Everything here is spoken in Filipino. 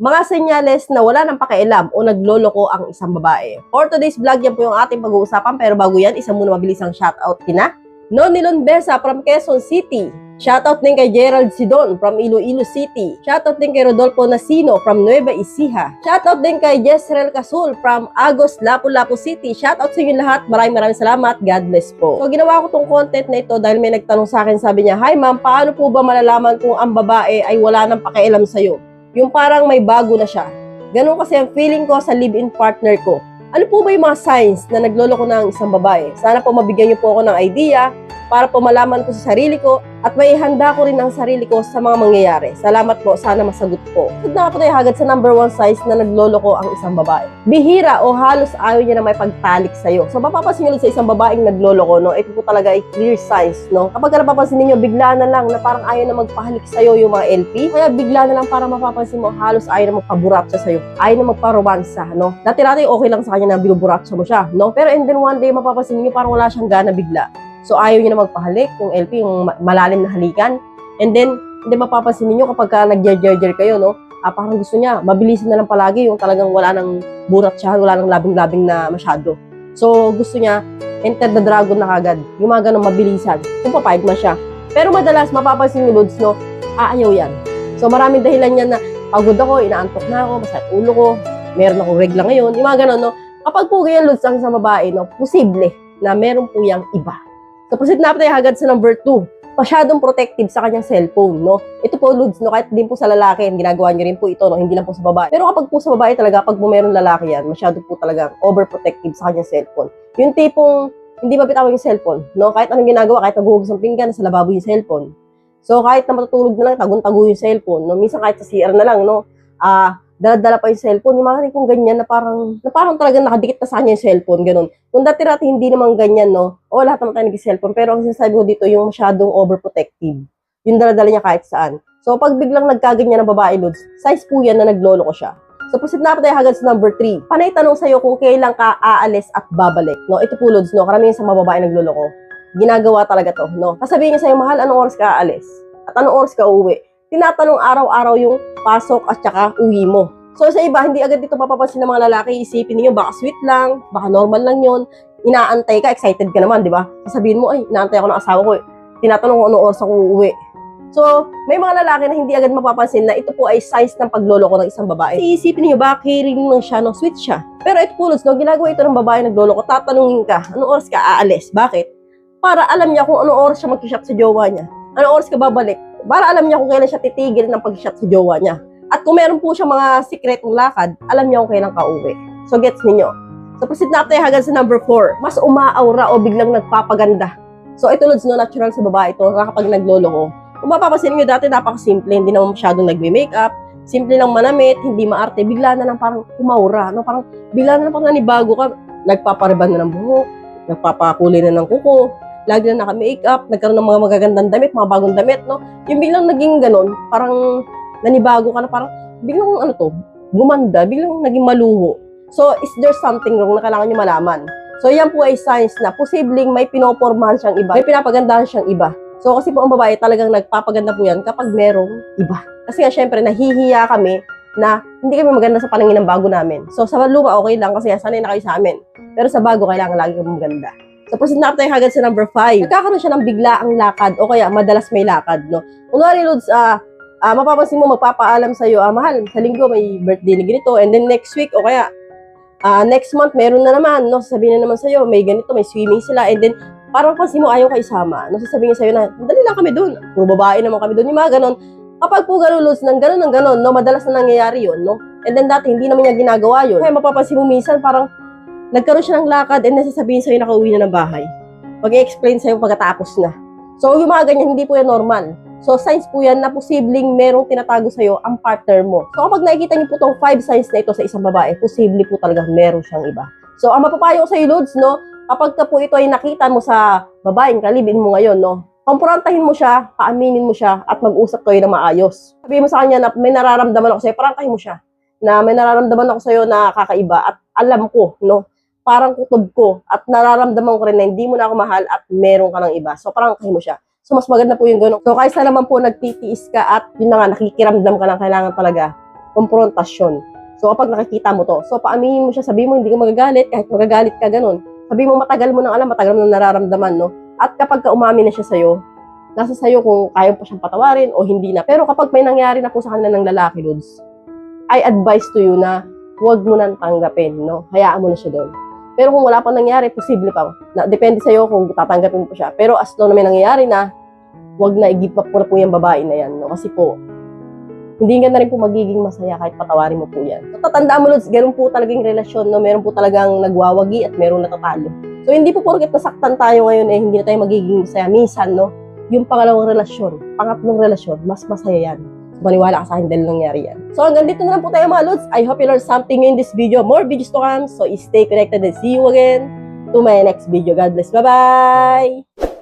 Mga senyales na wala nang pakialam o nagloloko ang isang babae. For today's vlog, yan po yung ating pag-uusapan. Pero bago yan, isa muna mabilisang shoutout kina Nonilon Besa from Quezon City. Shoutout din kay Gerald Sidon from Iloilo City. Shoutout din kay Rodolfo Nasino from Nueva Ecija. Shoutout din kay Jezreel Casul from Agos, Lapu-Lapu City. Shoutout sa inyo lahat. Maraming salamat. God bless po. So ginawa ko tong content na ito dahil may nagtanong sa akin. Sabi niya, "Hi ma'am, paano po ba malalaman kung ang babae ay wala nang pakialam sa'yo? Yung parang may bago na siya." Ganun kasi ang feeling ko sa live-in partner ko. Ano po ba yung mga signs na nagloloko na ang isang babae? Sana po mabigyan niyo po ako ng idea para po malaman ko sa sarili ko at may handa ko rin ang sarili ko sa mga mangyayari. Salamat po, sana masagot po. At na po tayo hagad sa number 1 signs na nagloloko ang isang babae. Bihira o halos ayaw niya na may pagtalik sa'yo. So mapapansin niyo sa isang babaeng nagloloko, no? Ito po talaga ay clear signs, no? Kapag napapansin niyo bigla na lang na parang ayaw na magpahalik sa'yo yung mga LP, kaya bigla na lang parang mapapansin mo halos ayaw na magpaburatsa sa'yo, ayaw na magparomansa, no? Dati-dati okay lang sa kanya na binuburatsa mo siya, no? Pero and then one day mapapansin niyo parang wala siyang gana bigla. So, ayaw niya na magpahalik, yung LP, yung malalim na halikan. And then mapapansin niyo kapag nag-jerjer kayo, no? Parang gusto niya, mabilisan na lang palagi, yung talagang wala nang burat siya, wala nang labing-labing na masyado. So, gusto niya, enter the dragon na kagad. Yung mga ganun mabilisan, kung papayag man siya. Pero madalas, mapapansin niyo, Lods, no? Ayaw yan. So, maraming dahilan yan na pagod ako, inaantok na ako, masakit ulo ko, meron akong regla ngayon, yung mga ganun, no? Kapag po ganyan, Lods, ang isang babae, no? Posible na meron po yang iba. So, proceed na tayo agad sa number 2. Masyadong protective sa kanyang cellphone, no? Ito po, Lods, no? Kahit din po sa lalaki, ginagawa niyo rin po ito, no? Hindi lang po sa babae. Pero kapag po sa babae talaga, pag po meron lalaki yan, masyado po talaga overprotective sa kanyang cellphone. Yung tipong, hindi mabitawan yung cellphone, no? Kahit anong ginagawa, kahit naghuhugas ng pinggan, sa lababo yung cellphone. So, kahit na matutulog na lang, tagun-tago yung cellphone, no? Minsan kahit sa CR na lang, no? Dala-dala pa yung cellphone, yung mga kung ganyan na parang talagang nakadikit na sa kanya yung cellphone, ganun. Kung dati-dati hindi naman ganyan, no? O lahat naman tayo nag-cellphone, pero ang sinasabi ko dito, yung masyadong overprotective. Yung dala-dala niya kahit saan. So, pag biglang nagkaganyan ng babae, Lods, size po yan na nagloloko siya. So, proceed na tayo hagad sa number 3. Panay tanong sa'yo kung kailan ka aalis at babalik, no? Ito po, Lods, no? Karamihan sa mga babae nagloloko. Ginagawa talaga to, no? Sasabihin niya sa'yo, mahal, anong oras ka aalis? At anong oras ka uuwi? Tinatanong araw-araw yung pasok at saka uwi mo. So sa iba, hindi agad dito mapapansin ng mga lalaki, isipin niyo baka sweet lang, baka normal lang yon. Inaantay ka, excited ka naman, di ba? Sasabihin mo, ay, inaantay ako ng asawa ko. Tinatanong ko anong oras ako uuwi. So, may mga lalaki na hindi agad mapapansin na ito po ay size ng pagloloko ng isang babae. Iisipin niyo ba, caring lang siya, no? Sweet siya. Pero ito po, no, ginagawa ito ng babae nagloloko, tatanungin ka, anong oras ka aalis? Bakit? Para alam niya kung anong oras siya mag-shot sa jowa niya. Anong oras ka babalik? Para alam niya kung kailan siya titigil ng pag-shot sa jowa niya. At kung meron po siya mga sikretong lakad, alam niya kung kailan ka uwi. So, gets ninyo. So, proceed na tayo hanggang sa number 4. Mas umaaura o biglang nagpapaganda. So, ito, Lods, no, natural sa babae ito kapag nagloloko. Kung mapapansin nyo dati, napaka-simple. Hindi naman masyadong nagme-makeup. Simple lang manamit, hindi maarte. Bigla na lang parang umaura. No? Parang bigla na lang parang nanibago ka. Nagpapariban na ng buhok. Nagpapakulay na ng kuko. Lagi na naka-makeup. Nagkaroon ng mga magagandang damit, mga bagong damit. No? Yung biglang naging ganun, parang nanibago ka na parang biglang gumanda, biglang naging maluho. So, is there something wrong na kailangan nyo malaman? So, yan po ay signs na posibleng may pinopormahan siyang iba, may pinapagandahan siyang iba. So, kasi po ang babae talagang nagpapaganda po yan kapag merong iba. Kasi nga, syempre, nahihiya kami na hindi kami maganda sa paningin ng bago namin. So, sa luma, okay lang kasi sanay na kayo sa amin. Pero sa bago, kailangan lagi kami maganda. So, proceed na tayo hagad sa number 5. Nagkakaroon siya ng bigla ang lakad o kaya madalas may lakad, no? Kunwari, Lods, mapapansin mo, magpapaalam sa'yo, mahal, sa linggo may birthday ni ganito, and then next week, o kaya, next month, meron na naman, no, sasabihin na naman sa'yo, may ganito, may swimming sila, and then, parang mapapansin mo, ayaw ka isama, no, sasabihin sa'yo na, dali lang kami doon, puro babae naman kami doon, yung mga ganon. Kapag po ganun, Lods, ng ganon, no, madalas na nangyayari yun, no, and then dati, hindi naman niya ginagawa yun, kaya mapapansin mo, minsan, parang, nagkaroon siya ng lakad, and nasasabihin sa'yo, nakauwi na ng bahay, mag-i-explain sa'yo pagkatapos na. So, yung mga ganyan, hindi po yan normal. So, signs po yan na posibleng merong tinatago sa'yo ang partner mo. So, kapag nakikita niyo po itong 5 signs na ito sa isang babae, posible po talaga meron siyang iba. So, ang mapapayo ko sa'yo, Lods, no, kapag ka po ito ay nakita mo sa babaeng kalibin mo ngayon, no, kumprontahin mo siya, paaminin mo siya, at mag-usap kayo na maayos. Sabihin mo sa kanya na may nararamdaman ako sa'yo, prangkahin mo siya, na may nararamdaman ako sa'yo na kakaiba, at alam ko, no, parang kutob ko, at nararamdaman ko rin na hindi mo na ako mahal, at meron ka ng iba. So, prangkahin mo siya. So, mas maganda po yung gano'n. So, kaysa naman po nagtitiis ka at yun na nga, nakikiramdam ka lang, kailangan talaga Komprontasyon. So, kapag nakikita mo to, so paaminin mo siya, sabihin mo hindi ka magagalit, kahit magagalit ka, ganun. Sabihin mo matagal mo nang alam, matagal mo nang nararamdaman, no? At kapag ka umamin na siya sa'yo, nasa sa'yo kung kaya pa siyang patawarin o hindi na. Pero kapag may nangyari na po sa kanila ng lalaki, Lods, I advise to you na huwag mo nang tanggapin, no? Hayaan mo na siya doon. Pero kung wala pang nangyari, posible pa. Depende sa'yo kung tatanggapin mo po siya. Pero as long na may nangyayari na, huwag na i-give up mo na po yung babae na yan, no? Kasi po, hindi ka na rin po magiging masaya kahit patawarin mo po yan. So, tatandaan mo, Lods, ganun po talagang relasyon, no? Meron po talagang nagwawagi at meron natatalo. So, hindi po porket nasaktan tayo ngayon, hindi na tayo magiging masaya. Minsan, no? Yung pangalawang relasyon, pangatlong relasyon, mas masaya yan. Maniwala ka sa akin dahil nangyari yan. So hanggang dito na lang po tayo mga Lods. I hope you learned something in this video. More videos to come. So stay connected and see you again to my next video. God bless. Bye-bye!